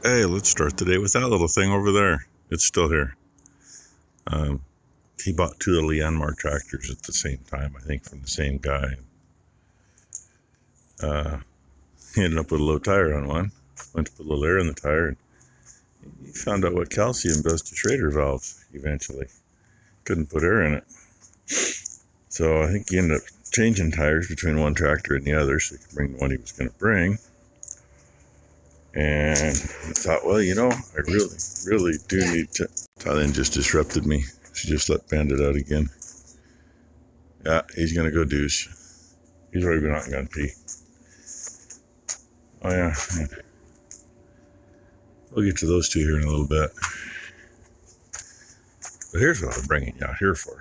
Hey, let's start the day with that little thing over there. It's still here. He bought two of the Lianmar tractors at the same time, I think from the same guy. He ended up with a low tire on one. Went to put a little air in the tire, and he found out what calcium does to Schrader valves eventually. Couldn't put air in it. So I think he ended up changing tires between one tractor and the other so he could bring the one he was going to bring. And I thought, well, you know, I really do need to. Thailand just disrupted me. She just let Bandit out again. Yeah, he's going to go douche. He's already been out and gone pee. Oh, yeah. We'll get to those two here in a little bit. But here's what I'm bringing you out here for.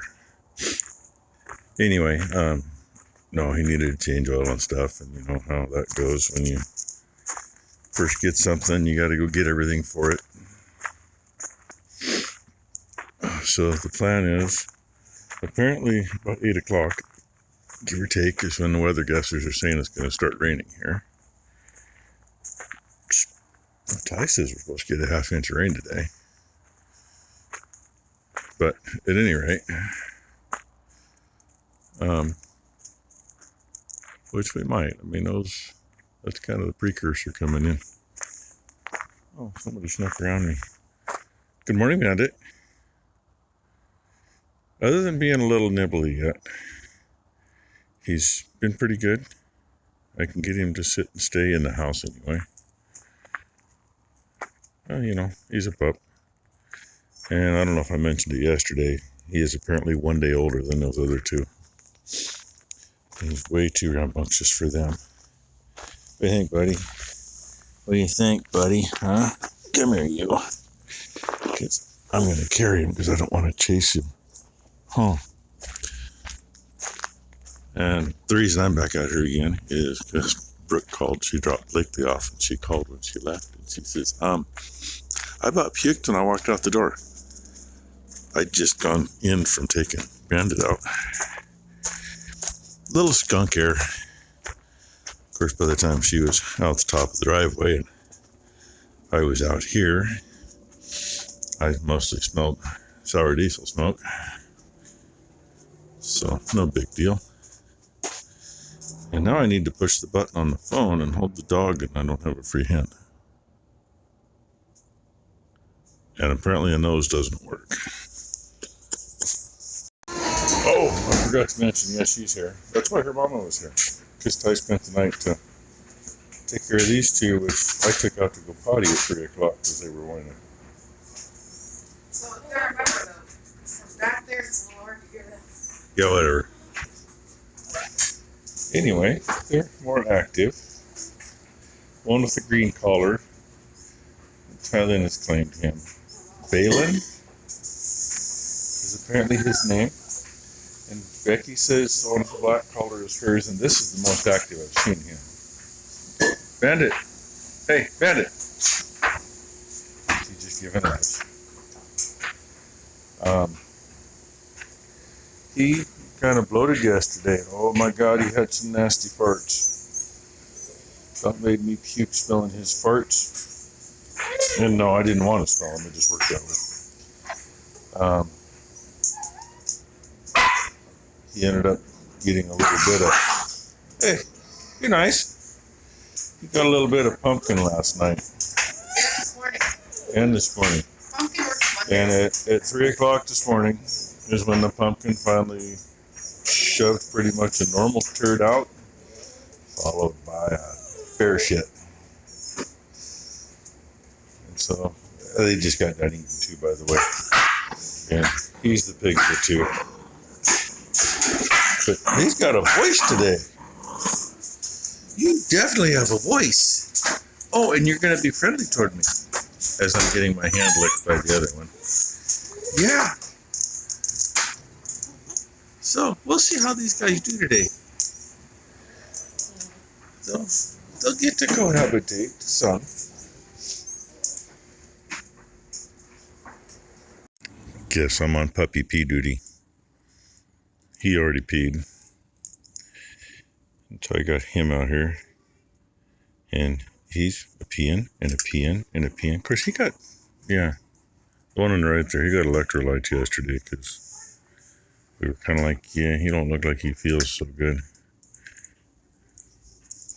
Anyway, no, he needed to change oil and stuff, and you know how that goes when you first get something, you got to go get everything for it. So the plan is, apparently about 8 o'clock, give or take, is when the weather guessers are saying it's going to start raining here. Ty says we're supposed to get a half-inch of rain today. But at any rate, which we might. I mean, that's kind of the precursor coming in. Oh, somebody snuck around me. Good morning, Bandit. Other than being a little nibbly yet, he's been pretty good. I can get him to sit and stay in the house anyway. You know, he's a pup. And I don't know if I mentioned it yesterday, he is apparently 1 day older than those other two. He's way too rambunctious for them. What do you think, buddy? What do you think, buddy? Huh? Come here, you. Because I'm going to carry him because I don't want to chase him. Huh. And the reason I'm back out here again is because Brooke called. She dropped Blakely off, and she called when she left. And she says, I about puked when I walked out the door. I'd just gone in from taking Bandit out. Little skunk air. Of course, by the time she was out the top of the driveway and I was out here, I mostly smelled sour diesel smoke. So, no big deal. And now I need to push the button on the phone and hold the dog, and I don't have a free hand. And apparently a nose doesn't work. Oh, I forgot to mention, yes, she's here. That's why her mama was here. Because Ty spent the night to take care of these two, which I took out to go potty at 3 o'clock because they were whining. So you gotta remember though, from back there it's a little hard to hear that. Yeah, whatever. Anyway, they're more active. One with the green collar. Thailand has claimed him. Balin is apparently his name. And Becky says the one with the black collar is hers, and this is the most active I've seen him. Bandit! Hey, Bandit! He's just giving us. He kind of bloated yesterday. Oh my God, he had some nasty farts. That made me puke smelling his farts. And no, I didn't want to smell them. It just worked out. He ended up getting a little bit of, hey, you're nice. He got a little bit of pumpkin last night. And this morning. Pumpkin works Monday. And at 3 o'clock this morning is when the pumpkin finally shoved pretty much a normal turd out, followed by a bear shit. And so they just got done eating too, by the way. And he's the pig of the two. But he's got a voice today. You definitely have a voice. Oh, and you're going to be friendly toward me as I'm getting my hand licked by the other one. Yeah. So, we'll see how these guys do today. They'll get to cohabitate, some. Guess I'm on puppy pee duty. He already peed. So I got him out here. And he's a peeing and a peeing and a peeing. Of course, he got, yeah, the one on the right there, he got electrolytes yesterday because we were kind of like, yeah, he don't look like he feels so good.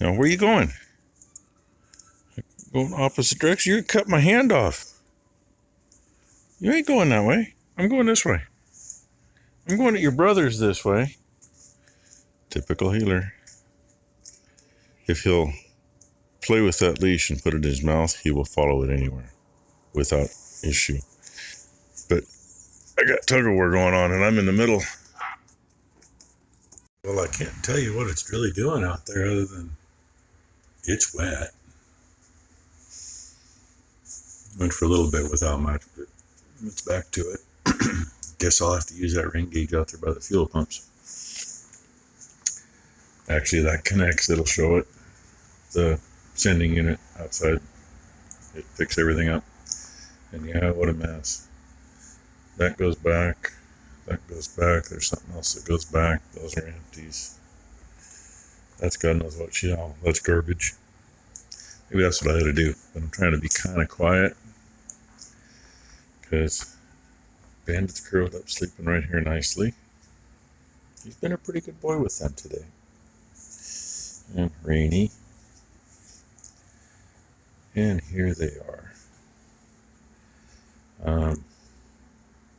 Now, where are you going? Going opposite direction? You cut my hand off. You ain't going that way. I'm going this way. I'm going at your brother's this way. Typical healer. If he'll play with that leash and put it in his mouth, he will follow it anywhere without issue. But I got tug of war going on and I'm in the middle. Well, I can't tell you what it's really doing out there other than it's wet. Went for a little bit without much, but it's back to it. Guess I'll have to use that rain gauge out there by the fuel pumps. Actually, that connects. It'll show it. The sending unit outside. It picks everything up. And yeah, what a mess. That goes back. That goes back. There's something else that goes back. Those are empties. That's God knows what shit. Oh, that's garbage. Maybe that's what I had to do. But I'm trying to be kind of quiet. Because Bandit's curled up sleeping right here nicely. He's been a pretty good boy with them today. And Rainy. And here they are.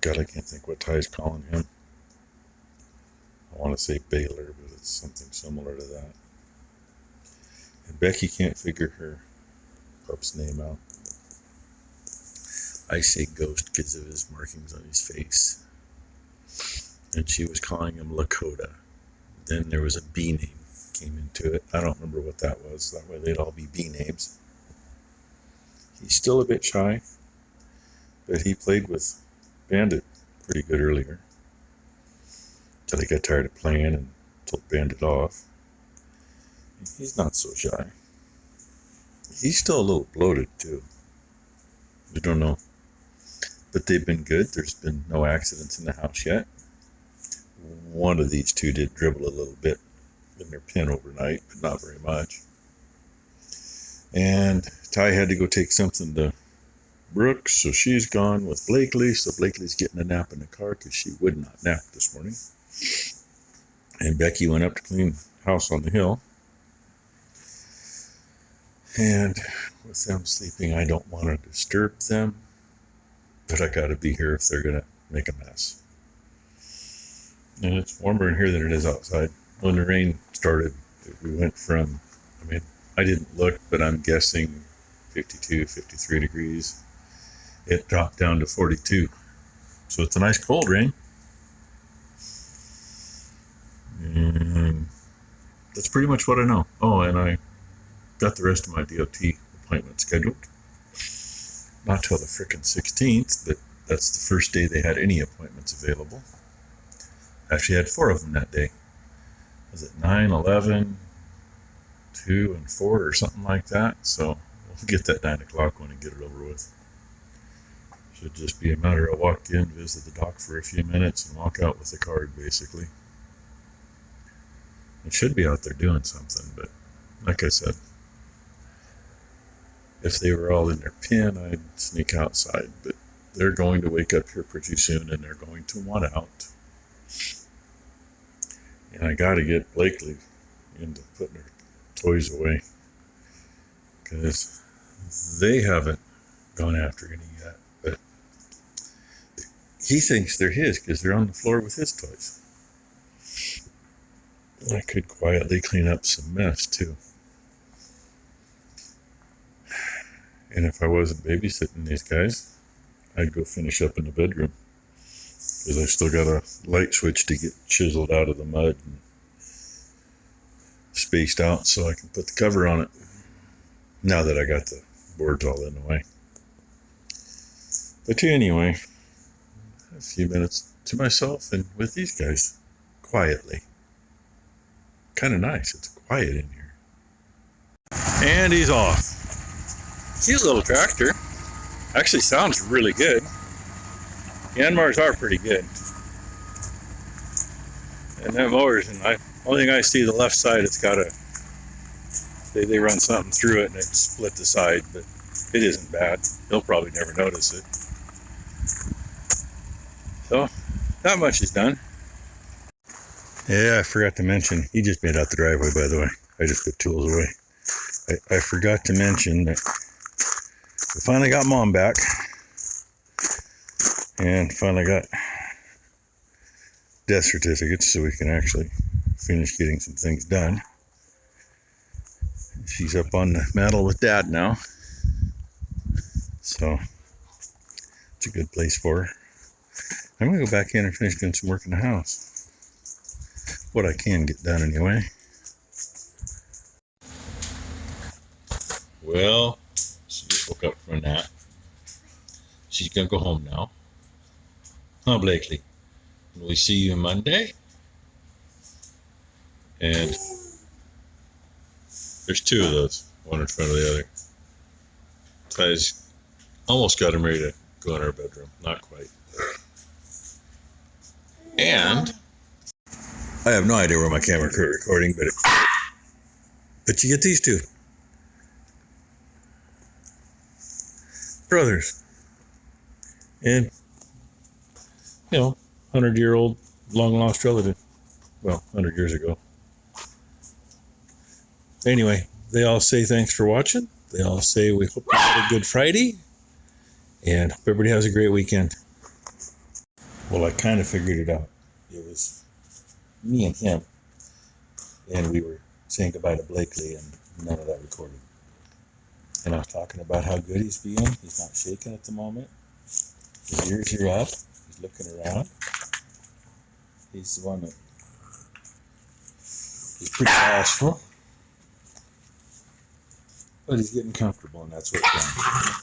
God, I can't think what Ty's calling him. I want to say Baylor, but it's something similar to that. And Becky can't figure her pup's name out. I say Ghost because of his markings on his face. And she was calling him Lakota. Then there was a B name came into it. I don't remember what that was. That way they'd all be B names. He's still a bit shy, but he played with Bandit pretty good earlier. Until he got tired of playing and told Bandit off. And he's not so shy. He's still a little bloated too. We don't know. But they've been good. There's been no accidents in the house yet. One of these two did dribble a little bit in their pen overnight, but not very much. And Ty had to go take something to Brooks, so she's gone with Blakely. So Blakely's getting a nap in the car because she would not nap this morning. And Becky went up to clean house on the hill. And with them sleeping, I don't want to disturb them. But I got to be here if they're going to make a mess. And it's warmer in here than it is outside. When the rain started, we went from, I didn't look, but I'm guessing 52, 53 degrees. It dropped down to 42. So it's a nice cold rain. And that's pretty much what I know. Oh, and I got the rest of my DOT appointment scheduled. Not till the frickin' 16th, but that's the first day they had any appointments available. Actually had 4 of them that day. Was it 9, 11, 2, and 4 or something like that? So we'll get that 9 o'clock one and get it over with. Should just be a matter of walk in, visit the doc for a few minutes, and walk out with the card, basically. It should be out there doing something, but like I said, if they were all in their pen, I'd sneak outside, but they're going to wake up here pretty soon, and they're going to want out. And I got to get Blakely into putting her toys away, because they haven't gone after any yet, but he thinks they're his because they're on the floor with his toys. I could quietly clean up some mess too. And if I wasn't babysitting these guys, I'd go finish up in the bedroom, because I still got a light switch to get chiseled out of the mud and spaced out so I can put the cover on it, now that I got the boards all in the way. But anyway, a few minutes to myself and with these guys, quietly. Kind of nice. It's quiet in here. And he's off. Cute little tractor. Actually sounds really good. The Yanmars are pretty good. And them mowers, and only thing I see the left side, it's got a They run something through it and it split the side, but it isn't bad. He'll probably never notice it. So, not much is done. Yeah, I forgot to mention, he just made out the driveway, by the way. I just put tools away. I forgot to mention that we finally got Mom back. And finally got death certificates so we can actually finish getting some things done. She's up on the mantle with Dad now. So, it's a good place for her. I'm going to go back in and finish doing some work in the house. What I can get done anyway. Well, she just woke up from a nap. She's going to go home now. Huh, Blakely? Will we see you Monday? And there's two of those, one in front of the other. Ty's almost got him ready to go in our bedroom. Not quite. And I have no idea where my camera quit recording, but you get these two brothers, and 100-year-old long lost relative. Well, 100 years ago. Anyway, they all say thanks for watching. They all say we hope you had a good Friday, and hope everybody has a great weekend. Well, I kind of figured it out. It was me and him, and we were saying goodbye to Blakely, and none of that recorded. And I was talking about how good he's being. He's not shaking at the moment. His ears are up. He's looking around. He's the one that he's pretty bashful, but he's getting comfortable, and that's what's done.